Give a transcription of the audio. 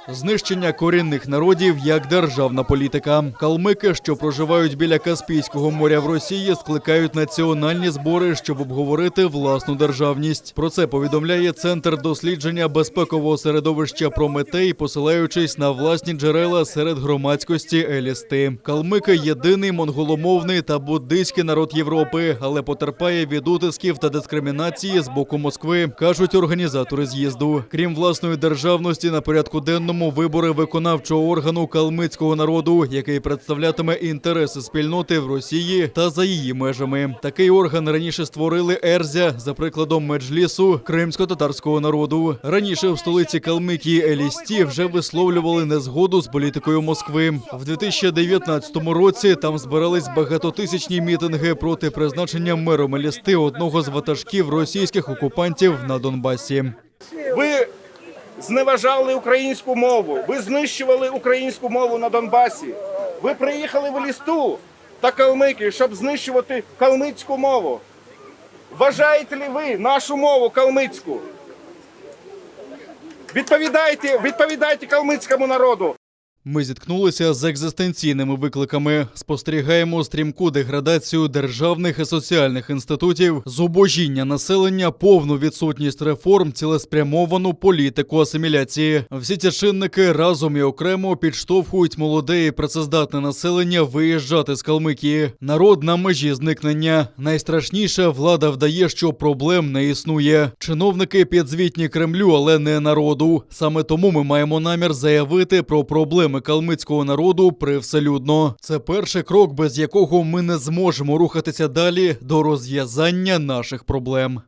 Знищення корінних народів як державна політика. Калмики, що проживають біля Каспійського моря в Росії, скликають національні збори, щоб обговорити власну державність. Про це повідомляє Центр дослідження безпекового середовища «Прометей», посилаючись на власні джерела серед громадськості Елісти. Калмики – єдиний монголомовний та буддийський народ Європи, але потерпає від утисків та дискримінації з боку Москви, кажуть організатори з'їзду. Крім власної державності, на порядку денному вибори виконавчого органу калмицького народу, який представлятиме інтереси спільноти в Росії та за її межами. Такий орган раніше створили Ерзя, за прикладом Меджлісу кримсько-татарського народу. Раніше в столиці Калмикії Елісті вже висловлювали незгоду з політикою Москви. В 2019 році там збирались багатотисячні мітинги проти призначення мером Елісти одного з ватажків російських окупантів на Донбасі. Ви зневажали українську мову, ви знищували українську мову на Донбасі. Ви приїхали в Елісту та Калмики, щоб знищувати калмицьку мову. Вважаєте ли ви нашу мову калмицьку? Відповідайте калмицькому народу. Ми зіткнулися з екзистенційними викликами. Спостерігаємо стрімку деградацію державних і соціальних інститутів, зубожіння населення, повну відсутність реформ, цілеспрямовану політику асиміляції. Всі ці чинники разом і окремо підштовхують молоде і працездатне населення виїжджати з Калмикії. Народ на межі зникнення. Найстрашніше – влада вдає, що проблем не існує. Чиновники підзвітні Кремлю, але не народу. Саме тому ми маємо намір заявити про проблеми калмицького народу привселюдно. Це перший крок, без якого ми не зможемо рухатися далі до розв'язання наших проблем.